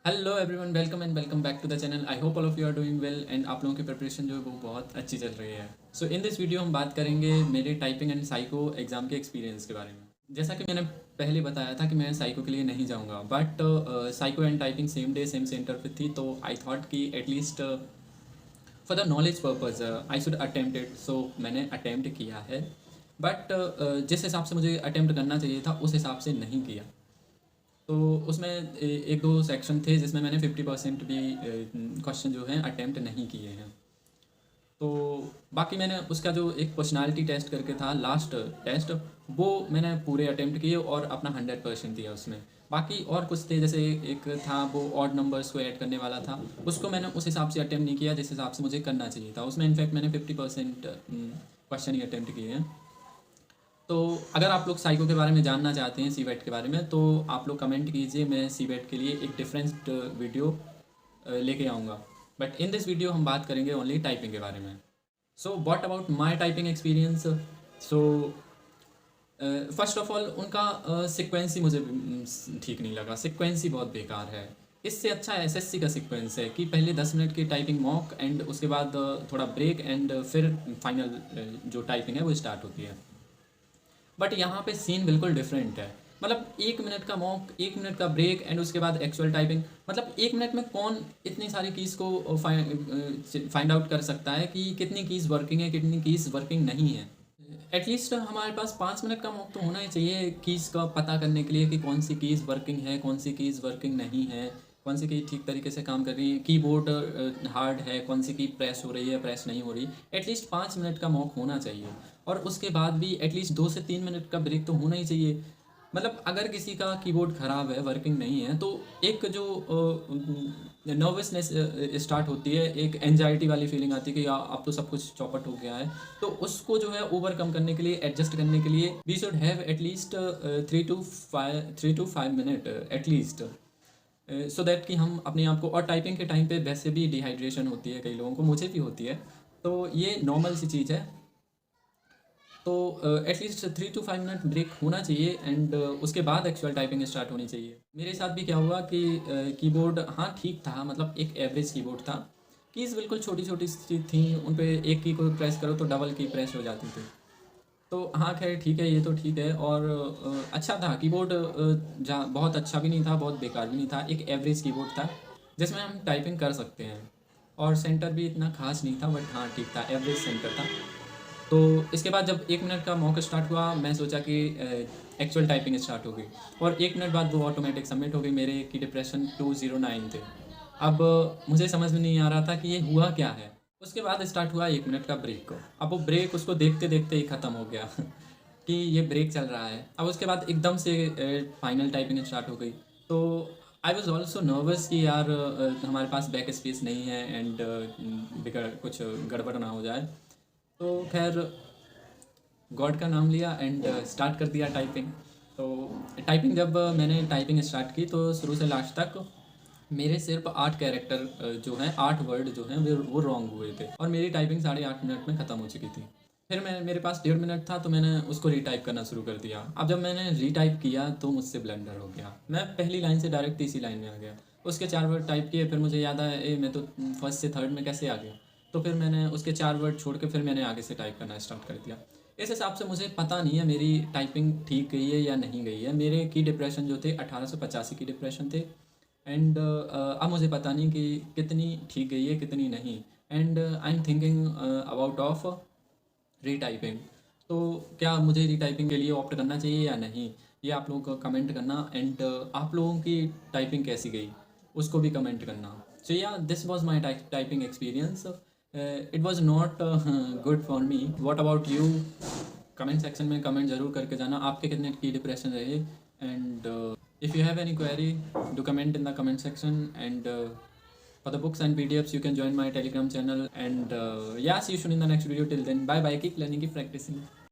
Hello everyone, welcome and welcome back to the channel. I hope all of you are doing well and आप लोगों की preparation जो है वो बहुत अच्छी चल रही है। सो इन दिस वीडियो हम बात करेंगे मेरे टाइपिंग एंड साइको एग्ज़ाम के एक्सपीरियंस के बारे में। जैसा कि मैंने पहले बताया था कि मैं साइको के लिए नहीं जाऊंगा, but psycho and typing same day same centre पे थी, तो आई थॉट कि at least for the knowledge purpose I should attempt it. So मैंने अटेम्प्ट किया है, बट जिस हिसाब से मुझे अटेम्प्ट करना चाहिए था उस हिसाब से नहीं किया। तो उसमें एक दो सेक्शन थे जिसमें मैंने 50% भी क्वेश्चन जो हैं अटेम्प्ट नहीं किए हैं। तो बाकी मैंने उसका जो एक पर्सनालिटी टेस्ट करके था, लास्ट टेस्ट, वो मैंने पूरे अटेम्प्ट किए और अपना 100% दिया उसमें। बाकी और कुछ थे, जैसे एक था वो ऑड नंबर्स को ऐड करने वाला था, उसको मैंने उस हिसाब से अटेम्प्ट नहीं किया जिस हिसाब से मुझे करना चाहिए था। उसमें इनफैक्ट मैंने 50% क्वेश्चन ही अटेम्प्ट किए हैं। तो अगर आप लोग साइको के बारे में जानना चाहते हैं, सीवेट के बारे में, तो आप लोग कमेंट कीजिए। मैं सीवेट के लिए एक डिफरेंट वीडियो लेके आऊँगा। बट इन दिस वीडियो हम बात करेंगे ओनली टाइपिंग के बारे में। So what about my typing experience. So first of all उनका सीक्वेंस ही मुझे ठीक नहीं लगा। सीक्वेंस ही बहुत बेकार है। इससे अच्छा एसएससी का सीक्वेंस है कि पहले 10 मिनट की टाइपिंग मॉक एंड उसके बाद थोड़ा ब्रेक एंड फिर फाइनल जो टाइपिंग है वो स्टार्ट होती है। बट यहाँ पे सीन बिल्कुल डिफरेंट है। मतलब 1 मिनट का मॉक, 1 मिनट का ब्रेक एंड उसके बाद एक्चुअल टाइपिंग। मतलब 1 मिनट में कौन इतनी सारी कीज़ को फाइंड आउट कर सकता है कि कितनी कीज़ वर्किंग है, कितनी कीज़ वर्किंग नहीं है। एटलीस्ट हमारे पास 5 मिनट का मॉक तो होना ही चाहिए कीज़ का पता करने के लिए कि कौन सी कीज़ वर्किंग है, कौन सी कीज़ वर्किंग नहीं है, कौन सी की ठीक तरीके से काम कर रही है, कीबोर्ड हार्ड है, कौन सी की प्रेस हो रही है, प्रेस नहीं हो रही। एटलीस्ट 5 मिनट का मॉक होना चाहिए। और उसके बाद भी एटलीस्ट 2 से 3 मिनट का ब्रेक तो होना ही चाहिए। मतलब अगर किसी का कीबोर्ड ख़राब है, वर्किंग नहीं है, तो एक जो नर्वसनेस स्टार्ट होती है, एक एनजाइटी वाली फीलिंग आती है कि अब तो सब कुछ चौपट हो गया है। तो उसको जो है ओवरकम करने के लिए, एडजस्ट करने के लिए, we should have at least 3 to 5 minute at least, so that कि हम अपने आप को, और टाइपिंग के टाइम पे वैसे भी डिहाइड्रेशन होती है कई लोगों को, मुझे भी होती है, तो ये नॉर्मल सी चीज़ है। तो एटलीस्ट 3 to 5 मिनट ब्रेक होना चाहिए एंड उसके बाद एक्चुअल टाइपिंग स्टार्ट होनी चाहिए। मेरे साथ भी क्या हुआ कि कीबोर्ड हाँ ठीक था, मतलब एक एवरेज कीबोर्ड था। कीज़ बिल्कुल छोटी छोटी सी थी, उन पे एक की को प्रेस करो तो डबल की प्रेस हो जाती थी। तो हाँ खैर ठीक है, ये तो ठीक है। और अच्छा था कीबोर्ड, जहाँ बहुत अच्छा भी नहीं था, बहुत बेकार भी नहीं था, एक एवरेज कीबोर्ड था जिसमें हम टाइपिंग कर सकते हैं। और सेंटर भी इतना खास नहीं था, बट हाँ ठीक था, एवरेज सेंटर था। तो इसके बाद जब 1 मिनट का मॉक स्टार्ट हुआ, मैं सोचा कि एक्चुअल टाइपिंग स्टार्ट हो गई, और 1 मिनट बाद वो ऑटोमेटिक सबमिट हो गई। मेरे की डिप्रेशन 209 थे। अब मुझे समझ में नहीं आ रहा था कि ये हुआ क्या है। उसके बाद स्टार्ट हुआ 1 मिनट का ब्रेक। अब वो ब्रेक उसको देखते देखते ही ख़त्म हो गया कि ये ब्रेक चल रहा है। अब उसके बाद एकदम से फाइनल टाइपिंग स्टार्ट हो गई। तो आई वॉज ऑल्सो नर्वस कि यार हमारे पास बैक स्पेस नहीं है एंड बिगड़ कुछ गड़बड़ ना हो जाए। तो खैर गॉड का नाम लिया एंड स्टार्ट कर दिया टाइपिंग। तो टाइपिंग जब मैंने टाइपिंग स्टार्ट की तो शुरू से लास्ट तक मेरे सिर्फ 8 कैरेक्टर जो हैं, 8 वर्ड जो हैं वो रॉन्ग हुए थे, और मेरी टाइपिंग 8.5 मिनट में ख़त्म हो चुकी थी। फिर मैं मेरे पास 1.5 मिनट था, तो मैंने उसको रीटाइप करना शुरू कर दिया। अब जब मैंने रीटाइप किया तो मुझसे ब्लंडर हो गया। मैं पहली लाइन से डायरेक्ट तीसरी लाइन में आ गया। उसके 4 वर्ड टाइप किए, फिर मुझे याद आया मैं तो फर्स्ट से थर्ड में कैसे आ गया। तो फिर मैंने उसके 4 वर्ड छोड़ के फिर मैंने आगे से टाइप करना स्टार्ट कर दिया। इस हिसाब से मुझे पता नहीं है मेरी टाइपिंग ठीक गई है या नहीं गई है। मेरे की डिप्रेशन जो थे 1885 की डिप्रेशन थे, एंड अब मुझे पता नहीं कि कितनी ठीक गई है कितनी नहीं। And I am thinking about of retyping. तो क्या मुझे रीटाइपिंग के लिए ऑप्ट करना चाहिए या नहीं, ये आप लोग कमेंट करना। एंड आप लोगों की टाइपिंग कैसी गई उसको भी कमेंट करना। सो या this was my typing experience. It was not good for me. What about you? Comment section में कमेंट ज़रूर करके जाना आपके कितने की डिप्रेशन रहे। And if you have any query, do comment in the comment section. And for the books and pdfs you can join my telegram channel. And yeah, see you soon in the next video. Till then, bye bye, keep learning, keep practicing.